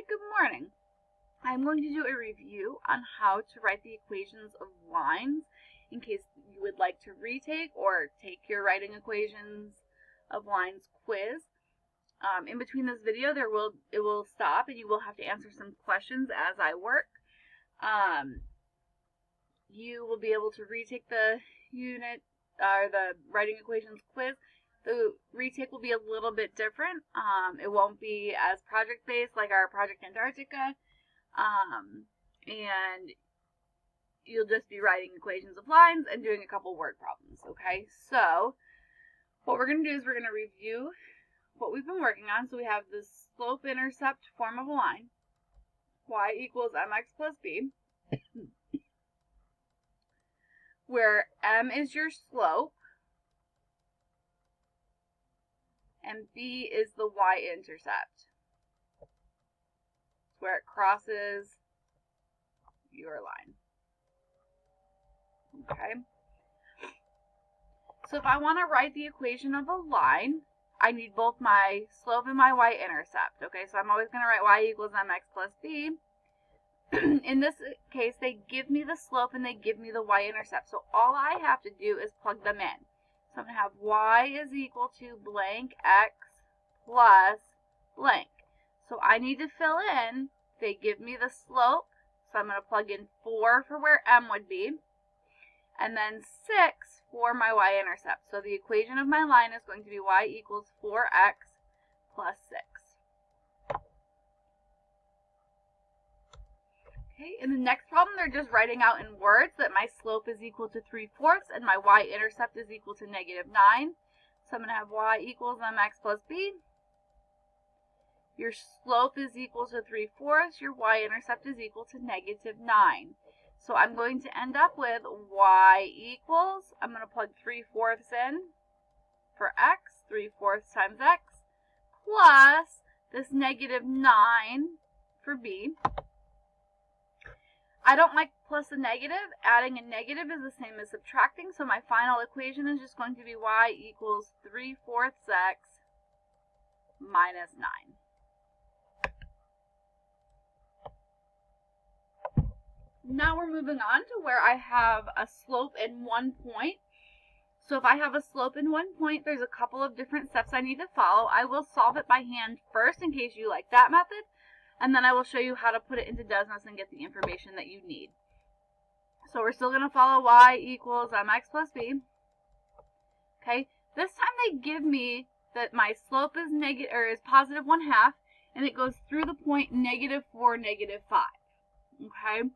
good morning. I'm going to do a review on how to write the equations of lines in case you would like to retake or take your writing equations of lines quiz. In between this video, it will stop and you will have to answer some questions as I work. You will be able to retake the unit or the writing equations quiz. The retake will be a little bit different. It won't be as project-based like our Project Antarctica. And you'll just be writing equations of lines and doing a couple word problems, okay? So, what we're going to do is we're going to review what we've been working on. So we have the slope-intercept form of a line, y equals mx plus b, where m is your slope, and b is the y-intercept. It's where it crosses your line. Okay? So if I want to write the equation of a line, I need both my slope and my y-intercept. Okay, so I'm always going to write y equals mx plus b. In this case, they give me the slope and they give me the y-intercept. So all I have to do is plug them in. So I'm going to have y is equal to blank x plus blank. So I need to fill in. They give me the slope. So I'm going to plug in 4 for where m would be. And then 6 for my y-intercept. So the equation of my line is going to be y equals 4x plus 6. Okay, in the next problem, they're just writing out in words that my slope is equal to 3/4 and my y-intercept is equal to -9. So I'm going to have y equals mx plus b. Your slope is equal to 3/4. Your y-intercept is equal to -9. So I'm going to end up with y equals, I'm going to plug 3/4 in for x, 3/4 times x, plus this -9 for b. I don't like plus a negative. Adding a negative is the same as subtracting, so my final equation is just going to be y equals 3/4 x minus 9. Now we're moving on to where I have a slope in one point. So if I have a slope in one point, there's a couple of different steps I need to follow. I will solve it by hand first in case you like that method, and then I will show you how to put it into Desmos and get the information that you need. So we're still going to follow y equals mx plus b. Okay, this time they give me that my slope is positive 1/2, and it goes through the point -4, -5. Okay.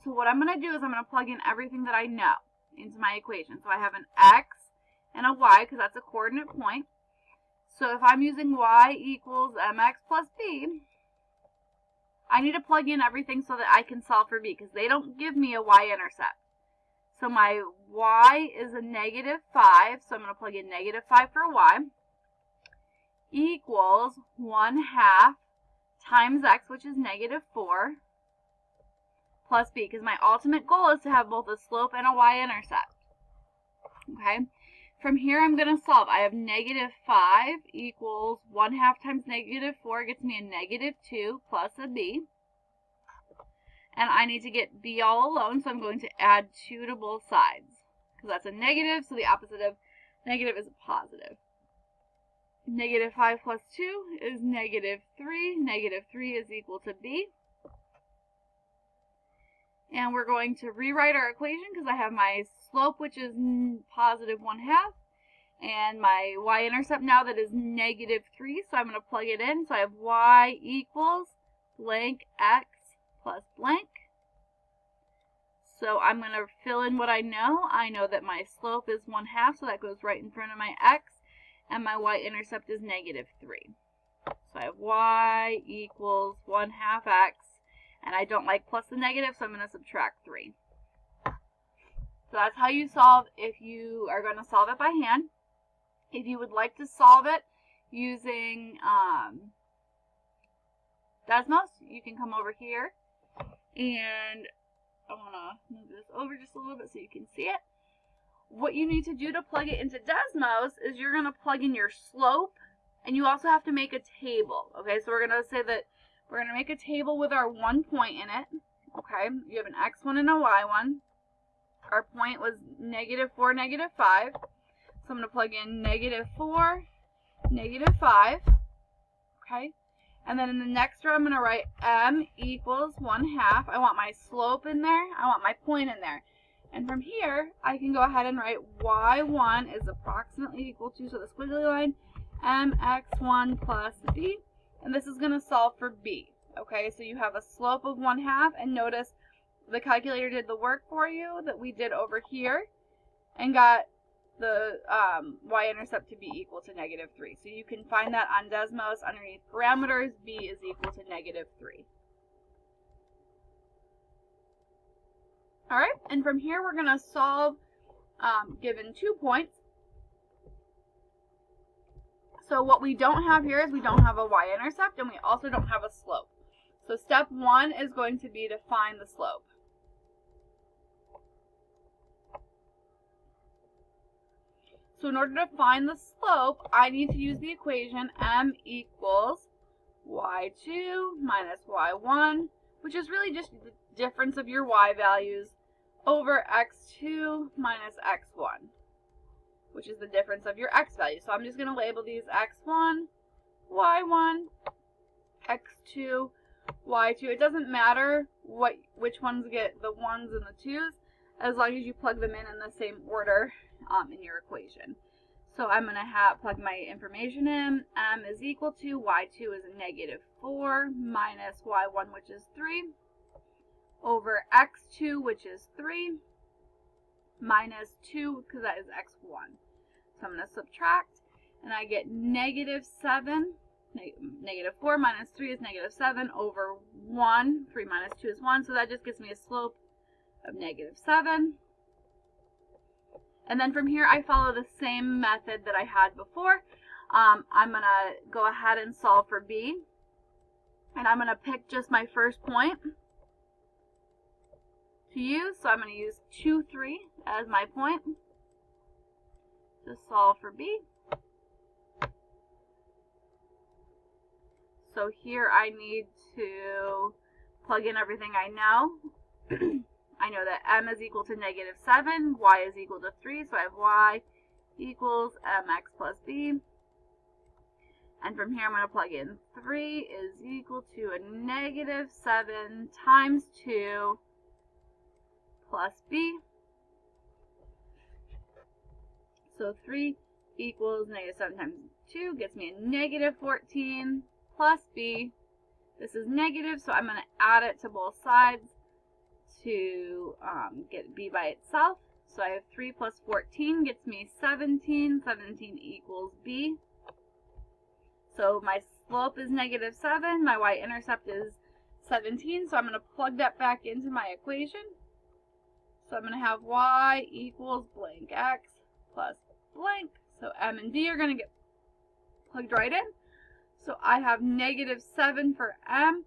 So what I'm going to do is I'm going to plug in everything that I know into my equation. So I have an x and a y because that's a coordinate point. So if I'm using y equals mx plus b, I need to plug in everything so that I can solve for b because they don't give me a y-intercept. So my y is a -5, so I'm going to plug in -5 for y, equals 1/2 times x, which is -4, plus b, because my ultimate goal is to have both a slope and a y-intercept. Okay, from here I'm going to solve. I have -5 equals 1/2 times -4 gets me a -2 plus a b. And I need to get b all alone, so I'm going to add 2 to both sides. Because that's a negative, so the opposite of negative is a positive. -5 plus 2 is -3. -3 is equal to b. And we're going to rewrite our equation because I have my slope, which is positive 1/2, and my y-intercept now that is -3, so I'm going to plug it in. So I have y equals blank x plus blank. So I'm going to fill in what I know. I know that my slope is 1/2, so that goes right in front of my x, and my y-intercept is -3. So I have y equals 1/2 x. And I don't like plus the negative, so I'm going to subtract 3. So that's how you solve if you are going to solve it by hand. If you would like to solve it using Desmos, you can come over here. And I want to move this over just a little bit so you can see it. What you need to do to plug it into Desmos is you're going to plug in your slope And you also have to make a table. Okay, so we're going to say that we're going to make a table with our 1 point in it. Okay, you have an x1 and a y1. Our point was -4, -5. So I'm going to plug in -4, -5. Okay, and then in the next row I'm going to write m equals 1/2. I want my slope in there. I want my point in there. And from here, I can go ahead and write y1 is approximately equal to, so the squiggly line, mx1 plus b. And this is going to solve for b. Okay, so you have a slope of 1/2, and notice the calculator did the work for you that we did over here and got the y-intercept to be equal to -3. So you can find that on Desmos underneath parameters. B is equal to -3. All right, and from here we're going to solve given 2 points. So what we don't have here is we don't have a y-intercept, and we also don't have a slope. So step 1 is going to be to find the slope. So in order to find the slope, I need to use the equation m equals y2 minus y1, which is really just the difference of your y values over x2 minus x1, which is the difference of your x values. So I'm just going to label these x1, y1, x2, y2. It doesn't matter which ones get the 1s and the 2s, as long as you plug them in the same order in your equation. So I'm going to plug my information in. M is equal to y2 is -4 minus y1, which is 3, over x2, which is 3, minus 2, because that is x1. So I'm going to subtract, and I get -7. -4 minus 3 is -7 over 1. 3 minus 2 is 1, so that just gives me a slope of -7. And then from here, I follow the same method that I had before. I'm going to go ahead and solve for b. And I'm going to pick just my first point to use. So I'm going to use 2, 3 as my point to solve for b. So here I need to plug in everything I know. I know that m is equal to -7, y is equal to 3, so I have y equals mx plus b. And from here I'm going to plug in 3 is equal to a -7 times 2 plus b. So 3 equals -7 times 2 gets me a -14 plus b. This is negative, so I'm going to add it to both sides to get b by itself. So I have 3 plus 14 gets me 17. 17 equals b. So my slope is -7. My y-intercept is 17. So I'm going to plug that back into my equation. So I'm going to have y equals blank x plus blank. So m and b are going to get plugged right in. So I have -7 for m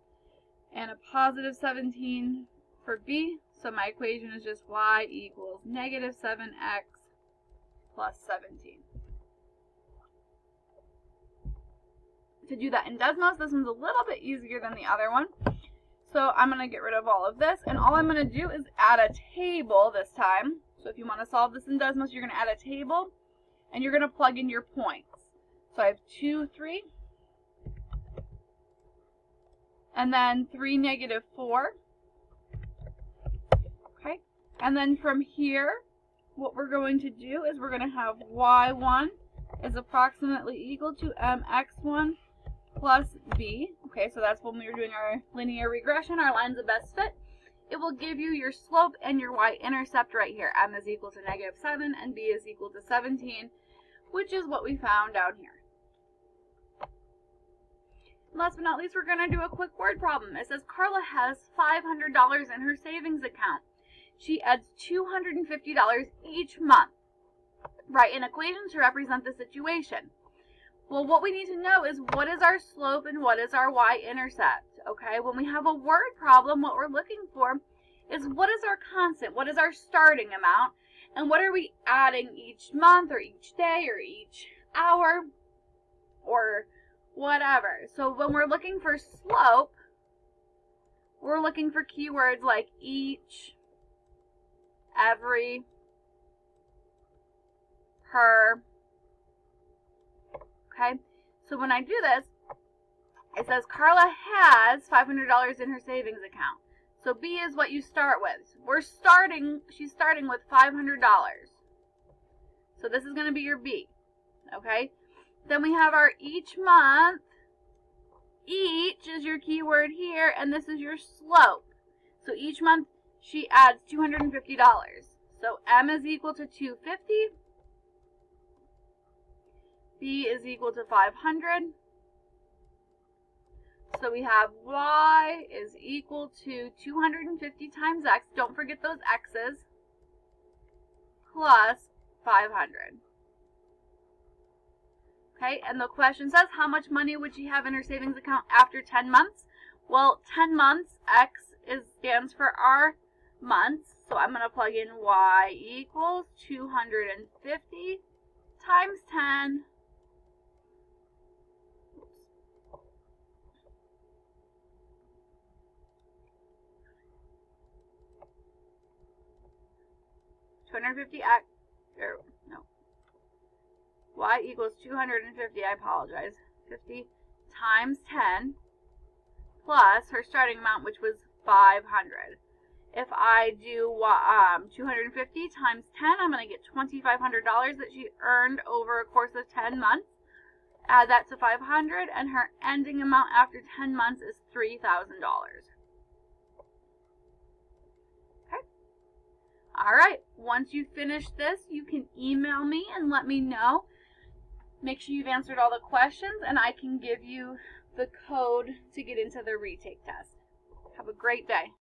and a +17 for b. So my equation is just y equals -7x plus 17. To do that in Desmos, this one's a little bit easier than the other one. So I'm going to get rid of all of this, and all I'm going to do is add a table this time. So if you want to solve this in Desmos, you're going to add a table, and you're going to plug in your points. So I have 2, 3, and then 3, -4. Okay, and then from here, what we're going to do is we're going to have y1 is approximately equal to mx1 plus b. Okay, so that's when we were doing our linear regression, our lines of best fit. It will give you your slope and your y-intercept right here. M is equal to -7 and b is equal to 17, which is what we found down here. Last but not least, we're going to do a quick word problem. It says Carla has $500 in her savings account. She adds $250 each month. Write an equation to represent the situation. Well, what we need to know is what is our slope and what is our y-intercept. Okay, when we have a word problem, what we're looking for is what is our constant, what is our starting amount, and what are we adding each month or each day or each hour or whatever. So when we're looking for slope, we're looking for keywords like each, every, per. Okay, so when I do this, it says Carla has $500 in her savings account. So B is what you start with. She's starting with $500. So this is going to be your B. Okay, then we have our each month. Each is your keyword here, and this is your slope. So each month she adds $250. So M is equal to 250. B is equal to 500. So we have Y is equal to 250 times X. Don't forget those X's. Plus 500. Okay, and the question says, how much money would she have in her savings account after 10 months? Well, 10 months, X stands for our months. So I'm going to plug in Y equals 250 times 10. 250 X, or no, Y equals 250, I apologize, 50 times 10 plus her starting amount, which was 500. If I do 250 times 10, I'm going to get $2,500 that she earned over a course of 10 months. Add that to 500, and her ending amount after 10 months is $3,000. Alright, once you finish this, you can email me and let me know. Make sure you've answered all the questions, and I can give you the code to get into the retake test. Have a great day.